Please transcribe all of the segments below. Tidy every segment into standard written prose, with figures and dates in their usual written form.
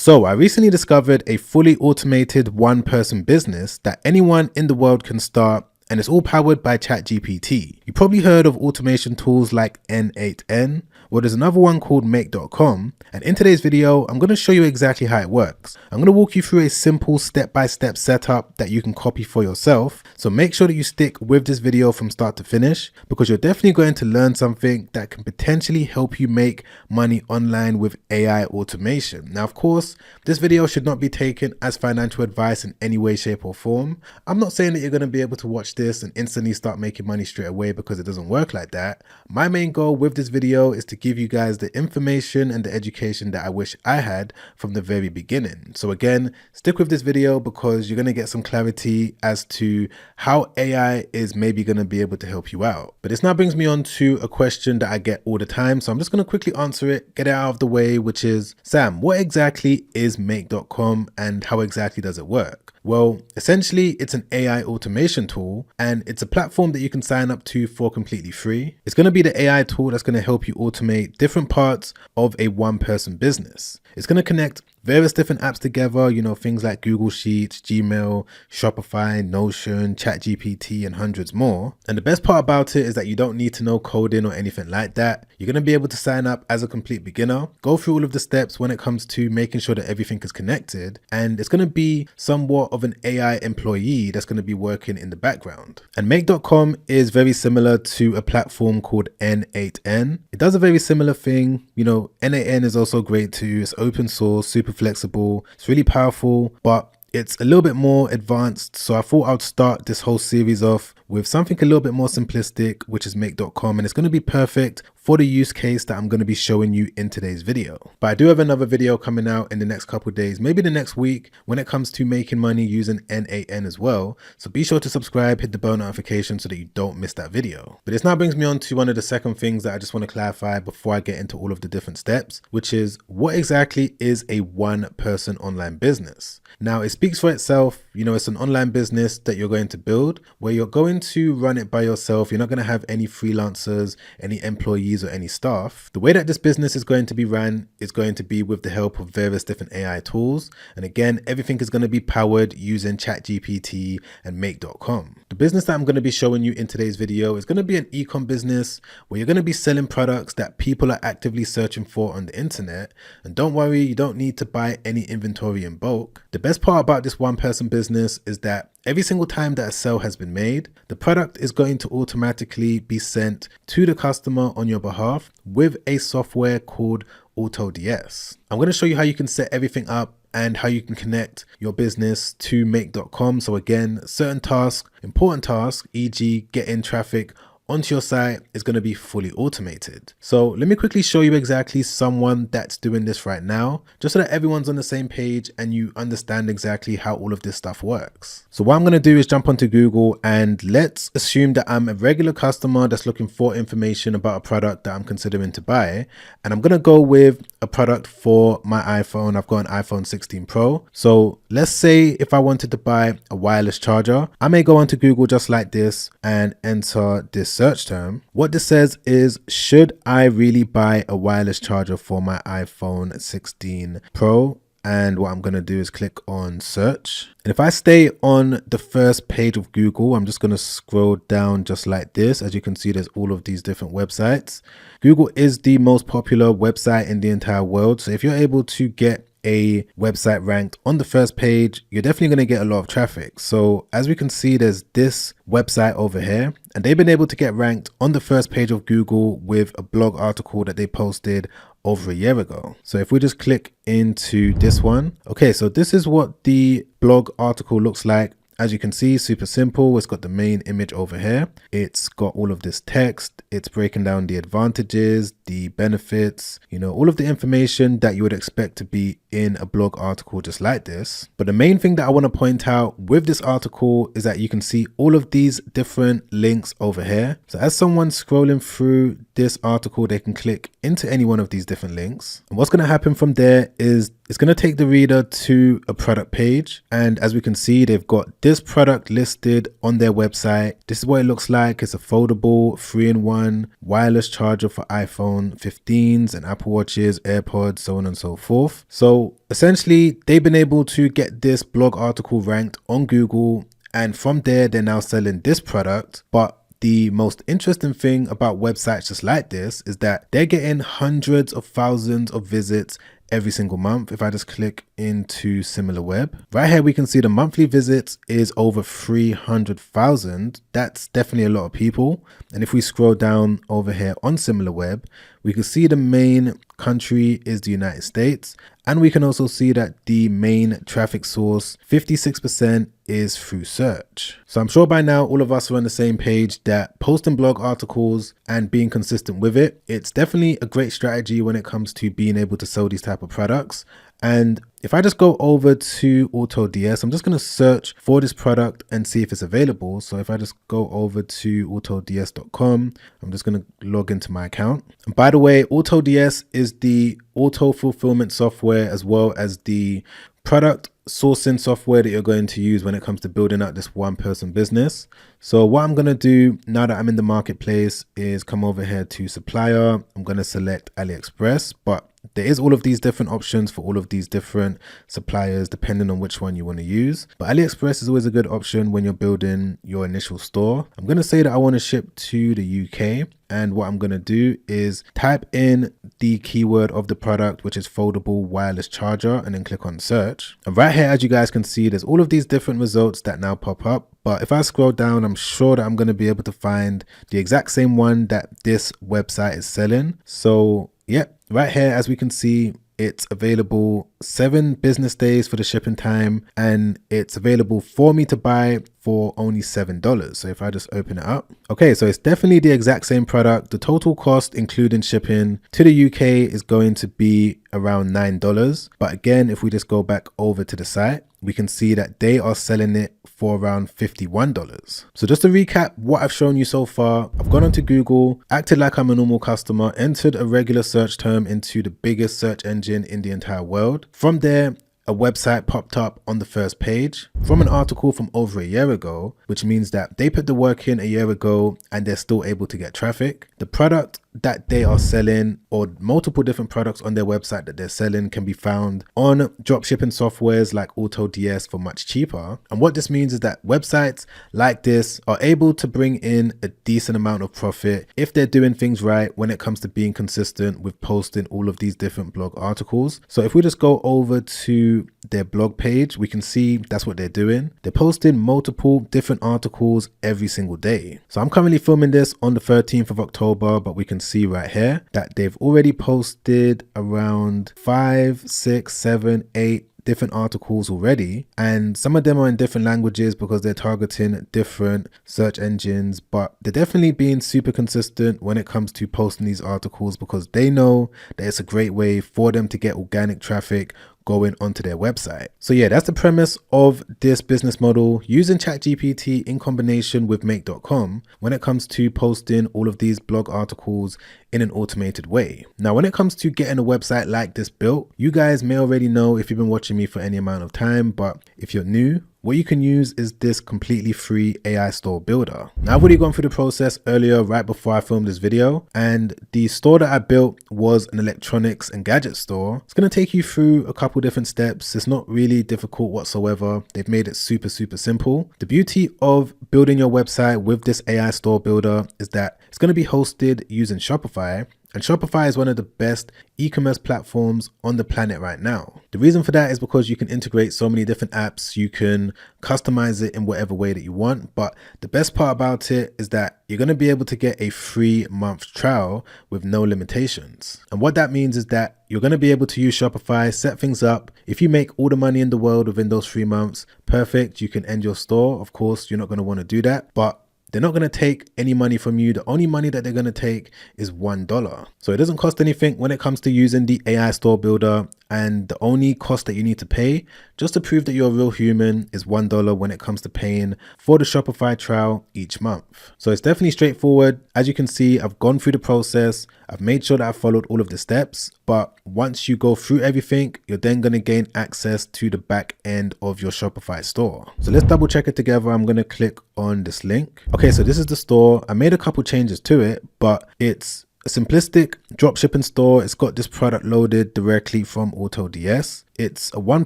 So I recently discovered a fully automated one-person business that anyone in the world can start, and it's all powered by ChatGPT. You probably heard of automation tools like N8N. Well, there's another one called Make.com, and in today's video, I'm going to show you exactly how it works. I'm going to walk you through a simple step-by-step setup that you can copy for yourself. So make sure that you stick with this video from start to finish, because you're definitely going to learn something that can potentially help you make money online with AI automation. Now, of course, this video should not be taken as financial advice in any way, shape, or form. I'm not saying that you're going to be able to watch this and instantly start making money straight away, because it doesn't work like that. My main goal with this video is to give you guys the information and the education that I wish I had from the very beginning. So again, stick with this video because you're going to get some clarity as to how AI is maybe going to be able to help you out. But this now brings me on to a question that I get all the time. So I'm just going to quickly answer it, get it out of the way, which is, Sam, what exactly is Make.com and how exactly does it work? Well, essentially, it's an AI automation tool, and it's a platform that you can sign up to for completely free. It's going to be the AI tool that's going to help you automate different parts of a one-person business. It's going to connect various different apps together, you know, things like Google Sheets, Gmail, Shopify, Notion, ChatGPT, and hundreds more. And the best part about it is that you don't need to know coding or anything like that. You're going to be able to sign up as a complete beginner, go through all of the steps when it comes to making sure that everything is connected, and it's going to be somewhat of an AI employee that's going to be working in the background. And Make.com is very similar to a platform called N8N. It does a very similar thing. You know, N8N is also great too. It's open source, super flexible, it's really powerful, but it's a little bit more advanced. So I thought I'd start this whole series off with something a little bit more simplistic, which is Make.com, and it's going to be perfect for the use case that I'm going to be showing you in today's video. But I do have another video coming out in the next couple of days, maybe the next week, when it comes to making money using N8N as well. So be sure to subscribe, hit the bell notification so that you don't miss that video. But this now brings me on to one of the second things that I just want to clarify before I get into all of the different steps, which is what exactly is a one-person online business? Now, it speaks for itself. You know, it's an online business that you're going to build where you're going to run it by yourself. You're not going to have any freelancers, any employees, or any staff. The way that this business is going to be ran is going to be with the help of various different AI tools. And again, everything is going to be powered using ChatGPT and Make.com. The business that I'm going to be showing you in today's video is going to be an e-com business where you're going to be selling products that people are actively searching for on the internet. And don't worry, you don't need to buy any inventory in bulk. The best part about this one-person business is that every single time that a sale has been made, the product is going to automatically be sent to the customer on your behalf with a software called AutoDS. I'm going to show you how you can set everything up and how you can connect your business to Make.com. So again, certain tasks, important tasks, e.g. getting traffic onto your site, is going to be fully automated. So let me quickly show you exactly someone that's doing this right now, just so that everyone's on the same page and you understand exactly how all of this stuff works. So what I'm going to do is jump onto Google, and let's assume that I'm a regular customer that's looking for information about a product that I'm considering to buy. And I'm going to go with a product for my iPhone. I've got an iPhone 16 Pro. So let's say if I wanted to buy a wireless charger, I may go onto Google just like this and enter this search term. What this says is, should I really buy a wireless charger for my iPhone 16 Pro? And what I'm going to do is click on search. And if I stay on the first page of Google, I'm just going to scroll down just like this. As you can see, there's all of these different websites. Google is the most popular website in the entire world. So if you're able to get a website ranked on the first page, you're definitely going to get a lot of traffic. So as we can see, there's this website over here, and they've been able to get ranked on the first page of Google with a blog article that they posted over a year ago. So if we just click into this one, okay, so this is what the blog article looks like. As you can see, super simple. It's got the main image over here. It's got all of this text. It's breaking down the advantages, the benefits, you know, all of the information that you would expect to be in a blog article just like this. But the main thing that I want to point out with this article is that you can see all of these different links over here. So as someone's scrolling through this article, they can click into any one of these different links. And what's going to happen from there is it's going to take the reader to a product page. And as we can see, they've got this product listed on their website. This is what it looks like. It's a foldable 3-in-1 wireless charger for iPhone 15s and Apple Watches, AirPods, so on and so forth. So So essentially, they've been able to get this blog article ranked on Google, and from there, they're now selling this product. But the most interesting thing about websites just like this is that they're getting hundreds of thousands of visits every single month. If I just click into SimilarWeb, right here we can see the monthly visits is over 300,000. That's definitely a lot of people. And if we scroll down over here on SimilarWeb, we can see the main country is the United States, and we can also see that the main traffic source, 56%, is through search. So I'm sure by now all of us are on the same page that posting blog articles and being consistent with it, it's definitely a great strategy when it comes to being able to sell these type of products. And if I just go over to AutoDS, I'm just going to search for this product and see if it's available. So if I just go over to autods.com, I'm just going to log into my account. And by the way, AutoDS is the auto fulfillment software as well as the product sourcing software that you're going to use when it comes to building out this one person business. So what I'm going to do now that I'm in the marketplace is come over here to supplier. I'm going to select AliExpress, but there is all of these different options for all of these different suppliers depending on which one you want to use. But AliExpress is always a good option when you're building your initial store. I'm going to say that I want to ship to the UK. And what I'm going to do is type in the keyword of the product, which is foldable wireless charger, and then click on search. And right here, as you guys can see, there's all of these different results that now pop up. But if I scroll down, I'm sure that I'm going to be able to find the exact same one that this website is selling. So yep, right here, as we can see, it's available 7 business days for the shipping time, and it's available for me to buy for only $7. So if I just open it up, okay, so it's definitely the exact same product. The total cost, including shipping to the UK, is going to be around $9. But again, if we just go back over to the site, we can see that they are selling it for around $51. So just to recap what I've shown you so far, I've gone onto Google, acted like I'm a normal customer, entered a regular search term into the biggest search engine in the entire world. From there, a website popped up on the first page from an article from over a year ago, which means that they put the work in a year ago and they're still able to get traffic. The product that they are selling, or multiple different products on their website that they're selling, can be found on dropshipping softwares like AutoDS for much cheaper. And what this means is that websites like this are able to bring in a decent amount of profit if they're doing things right when it comes to being consistent with posting all of these different blog articles. So if we just go over to their blog page, we can see that's what they're doing. They're posting multiple different articles every single day. So I'm currently filming this on the 13th of October, but we can see right here that they've already posted around 5, 6, 7, 8 different articles already, and some of them are in different languages because they're targeting different search engines, but they're definitely being super consistent when it comes to posting these articles because they know that it's a great way for them to get organic traffic going onto their website. So yeah, that's the premise of this business model, using ChatGPT in combination with Make.com when it comes to posting all of these blog articles in an automated way. Now, when it comes to getting a website like this built, you guys may already know if you've been watching me for any amount of time, but if you're new, what you can use is this completely free AI store builder. Now, I've already gone through the process earlier right before I filmed this video, and the store that I built was an electronics and gadget store. It's going to take you through a couple different steps. It's not really difficult whatsoever. They've made it super simple. The beauty of building your website with this AI store builder is that it's going to be hosted using Shopify. And Shopify is one of the best e-commerce platforms on the planet right now. The reason for that is because you can integrate so many different apps. You can customize it in whatever way that you want. But the best part about it is that you're going to be able to get a 3-month trial with no limitations. And what that means is that you're going to be able to use Shopify, set things up. If you make all the money in the world within those 3 months, perfect. You can end your store. Of course, you're not going to want to do that, but they're not going to take any money from you. The only money that they're going to take is $1. So it doesn't cost anything when it comes to using the AI store builder. And the only cost that you need to pay just to prove that you're a real human is $1 when it comes to paying for the Shopify trial each month. So it's definitely straightforward. As you can see, I've gone through the process. I've made sure that I've followed all of the steps. But once you go through everything, you're then going to gain access to the back end of your Shopify store. So let's double check it together. I'm going to click on this link. Okay, so this is the store. I made a couple changes to it, but it's a simplistic dropshipping store. It's got this product loaded directly from AutoDS. It's a one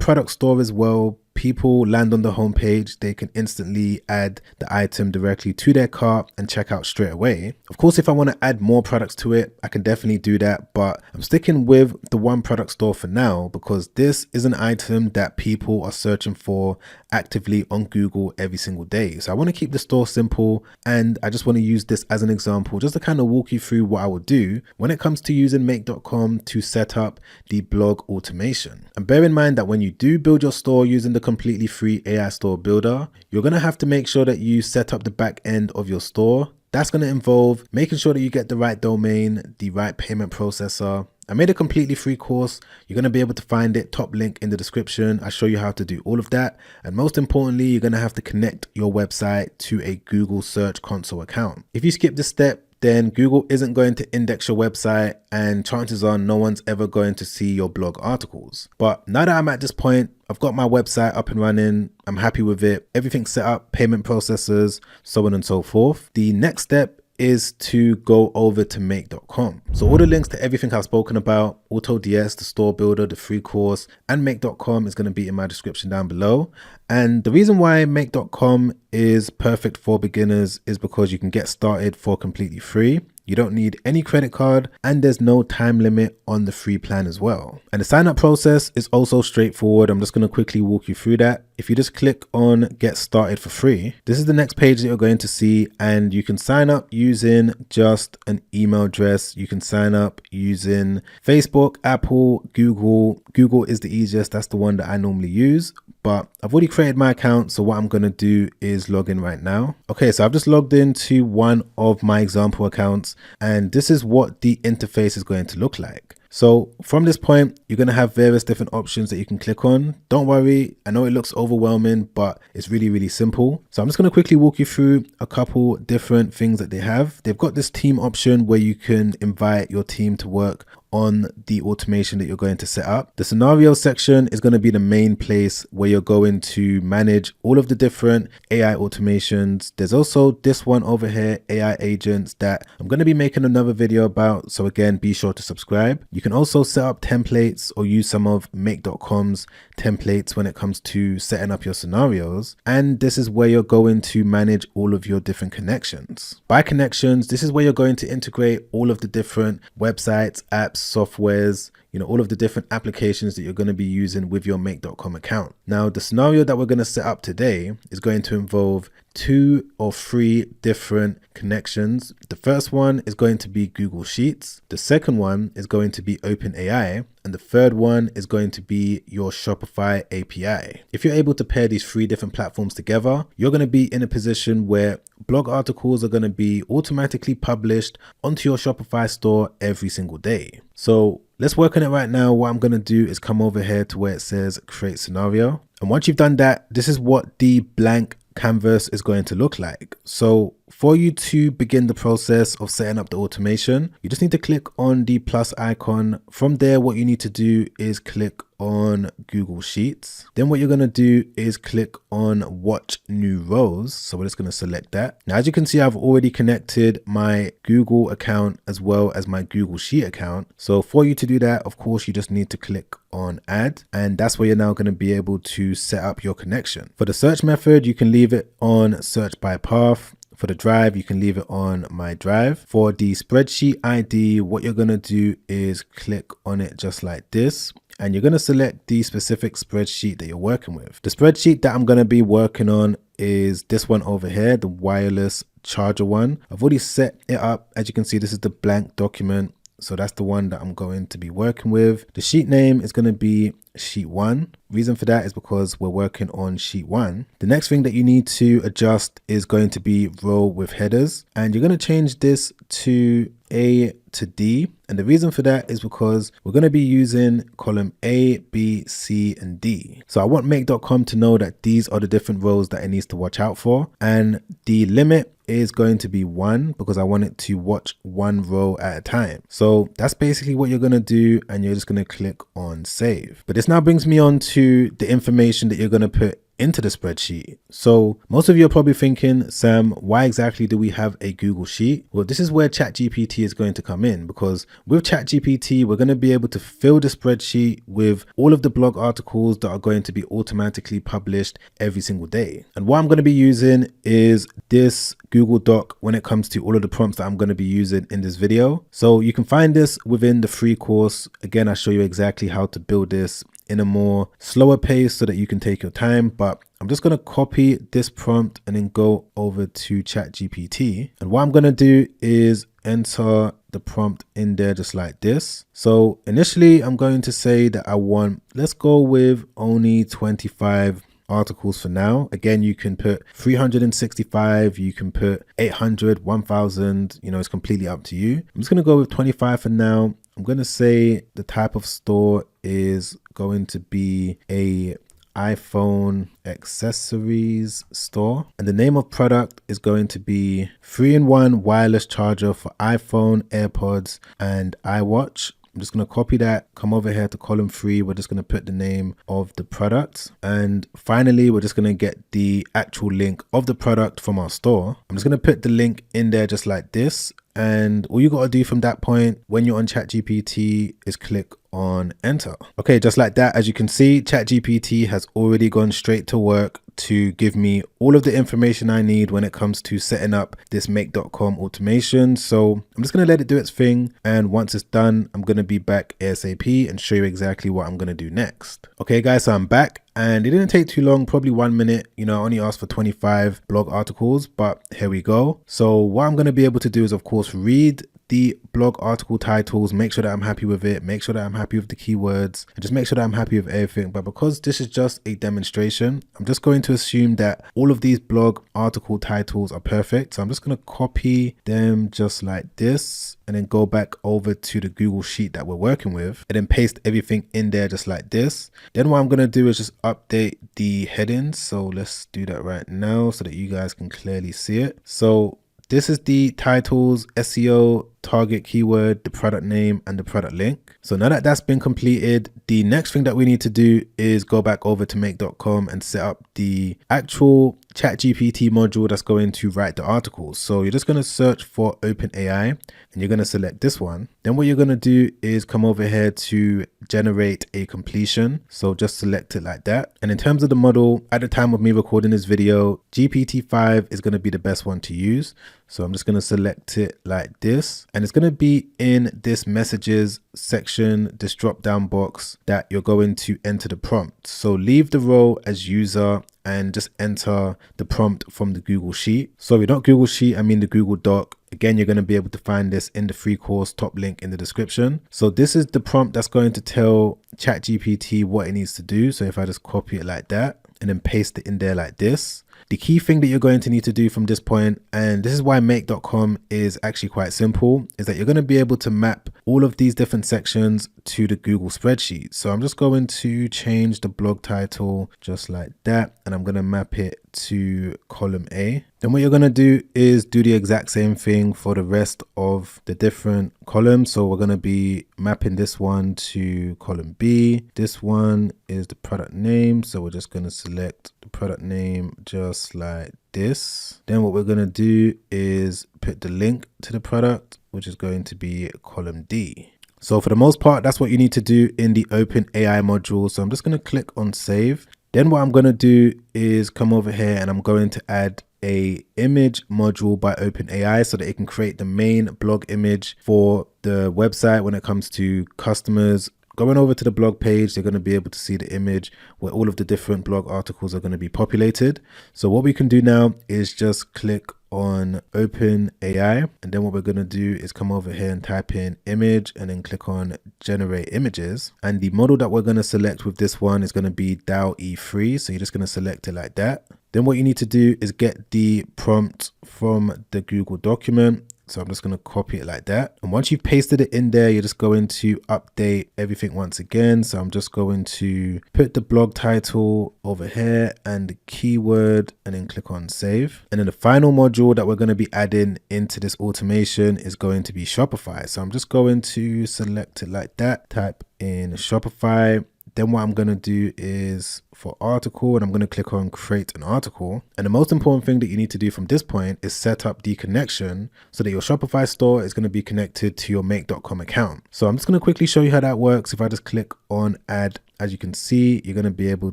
product store as well. People land on the homepage, they can instantly add the item directly to their cart and check out straight away. Of course, if I want to add more products to it, I can definitely do that, but I'm sticking with the one product store for now because this is an item that people are searching for actively on Google every single day. So I want to keep the store simple, and I just want to use this as an example just to kind of walk you through what I would do when it comes to using make.com to set up the blog automation. And bear in mind that when you do build your store using the completely free AI store builder, you're going to have to make sure that you set up the back end of your store. That's going to involve making sure that you get the right domain, the right payment processor. I made a completely free course. You're going to be able to find it, top link in the description. I show you how to do all of that. And most importantly, you're going to have to connect your website to a Google Search Console account. If you skip this step, then Google isn't going to index your website, and chances are no one's ever going to see your blog articles. But now that I'm at this point, I've got my website up and running. I'm happy with it. Everything's set up, payment processors, so on and so forth. The next step is to go over to make.com. So all the links to everything I've spoken about, AutoDS, the store builder, the free course, and make.com is going to be in my description down below. And the reason why make.com is perfect for beginners is because you can get started for completely free. You don't need any credit card, and there's no time limit on the free plan as well. And the sign up process is also straightforward. I'm just going to quickly walk you through that. If you just click on get started for free, this is the next page that you're going to see, and you can sign up using just an email address. You can sign up using Facebook, Apple, Google. Google is the easiest. That's the one that I normally use. But I've already created my account, so what I'm going to do is log in right now. Okay, so I've just logged into one of my example accounts, and this is what the interface is going to look like. So from this point, you're going to have various different options that you can click on. Don't worry, I know it looks overwhelming, but it's really, really simple. So I'm just going to quickly walk you through a couple different things that they have. They've got this team option where you can invite your team to work on the automation that you're going to set up. The scenario section is going to be the main place where you're going to manage all of the different AI automations. There's also this one over here, AI agents, that I'm going to be making another video about. So again, be sure to subscribe. You can also set up templates or use some of make.com's templates when it comes to setting up your scenarios. And this is where you're going to manage all of your different connections. By connections, this is where you're going to integrate all of the different websites, apps, softwares, all of the different applications that you're going to be using with your make.com account. Now, the scenario that we're going to set up today is going to involve 2 or 3 different connections. The first one is going to be Google Sheets. The second one is going to be OpenAI. And the third one is going to be your Shopify API. If you're able to pair these 3 different platforms together, you're going to be in a position where blog articles are going to be automatically published onto your Shopify store every single day. So let's work on it right now. What I'm going to do is come over here to where it says create scenario. And once you've done that, this is what the blank canvas is going to look like. So for you to begin the process of setting up the automation, you just need to click on the plus icon. From there, what you need to do is click on Google Sheets. Then what you're going to do is click on watch new rows. So we're just going to select that. Now, as you can see, I've already connected my Google account as well as my Google Sheet account. So for you to do that, of course, you just need to click on add, and that's where you're now going to be able to set up your connection. For the search method, you can leave it on search by path. For the drive, you can leave it on my drive. For the spreadsheet ID, what you're going to do is click on it just like this. And you're going to select the specific spreadsheet that you're working with. The spreadsheet that I'm going to be working on is this one over here, the wireless charger one. I've already set it up. As you can see, this is the blank document. So that's the one that I'm going to be working with. The sheet name is going to be sheet 1. Reason for that is because we're working on sheet 1. The next thing that you need to adjust is going to be row with headers. And you're going to change this to A to D. And the reason for that is because we're going to be using column A, B, C, and D. So I want make.com to know that these are the different rows that it needs to watch out for. And the limit is going to be 1 because I want it to watch 1 row at a time. So that's basically what you're going to do, and you're just going to click on save. But this now brings me on to the information that you're going to put into the spreadsheet. So most of you are probably thinking, Sam, why exactly do we have a Google Sheet? Well, this is where ChatGPT is going to come in, because with ChatGPT, we're going to be able to fill the spreadsheet with all of the blog articles that are going to be automatically published every single day. And what I'm going to be using is this Google Doc when it comes to all of the prompts that I'm going to be using in this video. So you can find this within the free course. Again, I show you exactly how to build this in a more slower pace so that you can take your time, but I'm just going to copy this prompt and then go over to ChatGPT. And what I'm going to do is enter the prompt in there just like this. So initially I'm going to say that I want, let's go with only 25 articles for now. Again, you can put 365, you can put 800, 1000, it's completely up to you. I'm just going to go with 25 for now. I'm going to say the type of store is going to be a iPhone accessories store, and the name of product is going to be 3-in-1 wireless charger for iPhone, AirPods and iWatch. I'm just going to copy that, come over here to column 3. We're just going to put the name of the product. And finally, we're just going to get the actual link of the product from our store. I'm just going to put the link in there just like this. And all you got to do from that point when you're on ChatGPT is click on enter. Okay, just like that, as you can see, ChatGPT has already gone straight to work to give me all of the information I need when it comes to setting up this make.com automation. So I'm just going to let it do its thing. And once it's done, I'm going to be back ASAP and show you exactly what I'm going to do next. Okay, guys, so I'm back and it didn't take too long, probably 1 minute. I only asked for 25 blog articles, but here we go. So what I'm going to be able to do is, of course, read the blog article titles, make sure that I'm happy with it, make sure that I'm happy with the keywords, and just make sure that I'm happy with everything. But because this is just a demonstration, I'm just going to assume that all of these blog article titles are perfect. So I'm just going to copy them just like this and then go back over to the Google Sheet that we're working with and then paste everything in there just like this. Then what I'm going to do is just update the headings. So let's do that right now so that you guys can clearly see it. So this is the titles, SEO, target keyword, the product name, and the product link. So now that that's been completed, the next thing that we need to do is go back over to make.com and set up the actual ChatGPT module that's going to write the articles. So you're just going to search for OpenAI and you're going to select this one. Then what you're going to do is come over here to generate a completion. So just select it like that. And in terms of the model, at the time of me recording this video, GPT-5 is going to be the best one to use. So I'm just going to select it like this, and it's going to be in this messages section, this drop down box that you're going to enter the prompt. So leave the role as user and just enter the prompt from the Google Sheet. Sorry, not Google Sheet, I mean the Google Doc. Again, you're going to be able to find this in the free course, top link in the description. So this is the prompt that's going to tell ChatGPT what it needs to do. So if I just copy it like that and then paste it in there like this, the key thing that you're going to need to do from this point, and this is why make.com is actually quite simple, is that you're going to be able to map all of these different sections to the Google spreadsheet. So I'm just going to change the blog title just like that, and I'm going to map it to column A. Then what you're going to do is do the exact same thing for the rest of the different columns. So we're going to be mapping this one to column B. This one is the product name. So we're just going to select the product name just like this. Then what we're going to do is put the link to the product, which is going to be column D. So for the most part, that's what you need to do in the OpenAI module. So I'm just going to click on save. Then what I'm going to do is come over here and I'm going to add a image module by OpenAI so that it can create the main blog image for the website. When it comes to customers going over to the blog page, they're going to be able to see the image where all of the different blog articles are going to be populated. So what we can do now is just click on OpenAI, and then what we're going to do is come over here and type in image and then click on generate images. And the model that we're going to select with this one is going to be DAO E3. So you're just going to select it like that. Then what you need to do is get the prompt from the Google document. So I'm just going to copy it like that. And once you've pasted it in there, you're just going to update everything once again. So I'm just going to put the blog title over here and the keyword and then click on save. And then the final module that we're going to be adding into this automation is going to be Shopify. So I'm just going to select it like that, type in Shopify. Then what I'm going to do is for article, and I'm going to click on create an article. And the most important thing that you need to do from this point is set up the connection so that your Shopify store is going to be connected to your make.com account. So I'm just going to quickly show you how that works. If I just click on add, as you can see, you're going to be able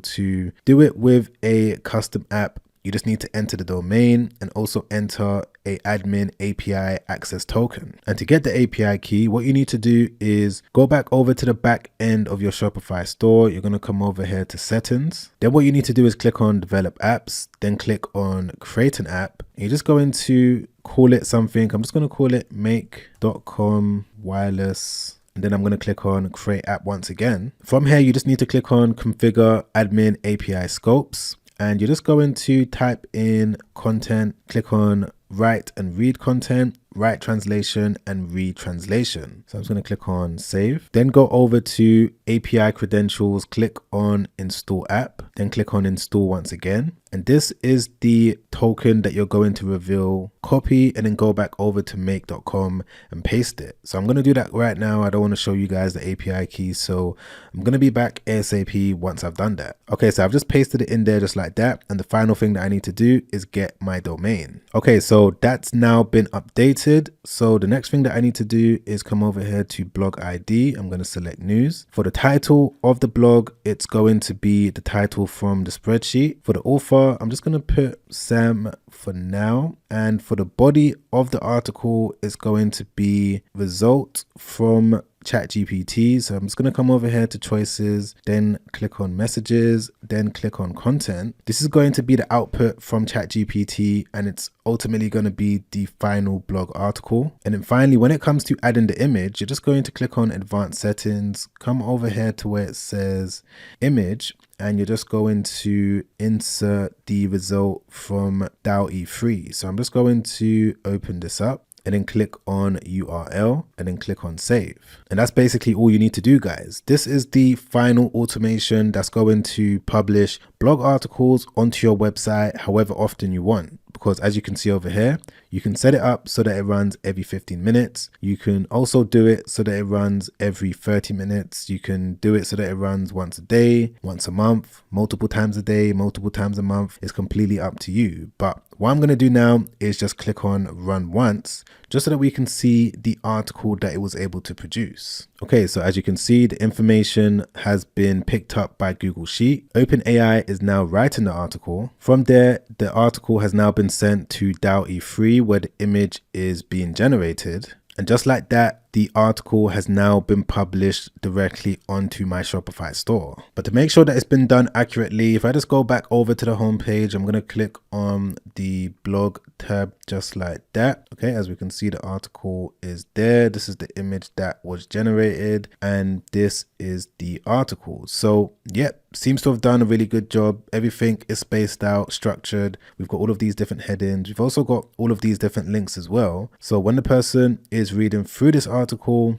to do it with a custom app. You just need to enter the domain and also enter a admin API access token. And to get the API key, what you need to do is go back over to the back end of your Shopify store. You're going to come over here to settings. Then what you need to do is click on develop apps, then click on create an app. You're just going to call it something. I'm just going to call it make.com wireless. And then I'm going to click on create app once again. From here, you just need to click on configure admin API scopes. And you're just going to type in content, click on write and read content, write translation and read translation. So I'm just going to click on save, then go over to API credentials, click on install app, then click on install once again. And this is the token that you're going to reveal, copy, and then go back over to make.com and paste it. So I'm going to do that right now. I don't want to show you guys the API key. So I'm going to be back ASAP once I've done that. Okay, so I've just pasted it in there just like that. And the final thing that I need to do is get my domain. Okay, so that's now been updated. So the next thing that I need to do is come over here to blog ID. I'm going to select news. For the title of the blog, it's going to be the title from the spreadsheet. For the author, I'm just going to put Sam for now. And for the body of the article, it's going to be result from ChatGPT. So I'm just going to come over here to choices, then click on messages, then click on content. This is going to be the output from ChatGPT, and it's ultimately going to be the final blog article. And then finally, when it comes to adding the image, you're just going to click on advanced settings, come over here to where it says image, and you're just going to insert the result from DAO-E3. So I'm just going to open this up and then click on URL and then click on save. And that's basically all you need to do, guys. This is the final automation that's going to publish blog articles onto your website however often you want. Because as you can see over here, you can set it up so that it runs every 15 minutes. You can also do it so that it runs every 30 minutes. You can do it so that it runs once a day, once a month, multiple times a day, multiple times a month. It's completely up to you. But what I'm going to do now is just click on run once, just so that we can see the article that it was able to produce. Okay, so as you can see, the information has been picked up by Google Sheet. OpenAI is now writing the article. From there, the article has now been sent to DAO-E3, where the image is being generated. And just like that, the article has now been published directly onto my Shopify store. But to make sure that it's been done accurately, if I just go back over to the home page, I'm going to click on the blog tab just like that. Okay, as we can see, the article is there. This is the image that was generated, and this is the article. So yep, seems to have done a really good job. Everything is spaced out, structured. We've got all of these different headings. We've also got all of these different links as well. So when the person is reading through this article,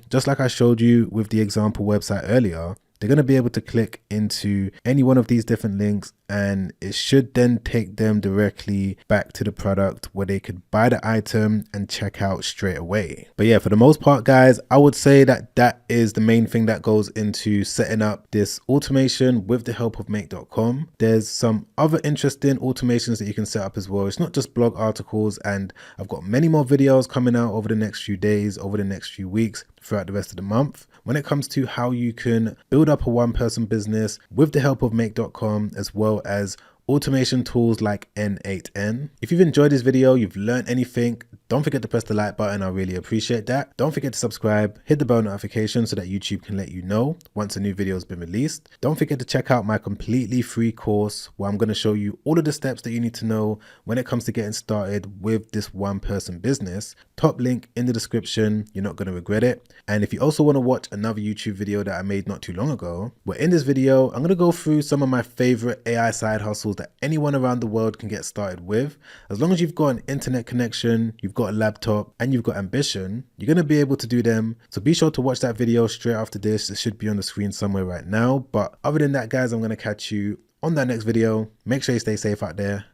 just like I showed you with the example website earlier, they're going to be able to click into any one of these different links, and it should then take them directly back to the product where they could buy the item and check out straight away. But yeah, for the most part, guys, I would say that that is the main thing that goes into setting up this automation with the help of make.com. There's some other interesting automations that you can set up as well. It's not just blog articles, and I've got many more videos coming out over the next few days, over the next few weeks, throughout the rest of the month, when it comes to how you can build up a one-person business with the help of make.com, as well as automation tools like N8N. If you've enjoyed this video, you've learned anything, don't forget to press the like button. I really appreciate that. Don't forget to subscribe, hit the bell notification so that YouTube can let you know once a new video has been released. Don't forget to check out my completely free course where I'm going to show you all of the steps that you need to know when it comes to getting started with this one-person business. Top link in the description. You're not going to regret it. And if you also want to watch another YouTube video that I made not too long ago, where in this video, I'm going to go through some of my favorite AI side hustles that anyone around the world can get started with. As long as you've got an internet connection, you've got a laptop, and you've got ambition, you're going to be able to do them. So be sure to watch that video straight after this. It should be on the screen somewhere right now. But other than that, guys, I'm going to catch you on that next video. Make sure you stay safe out there.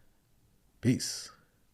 Peace.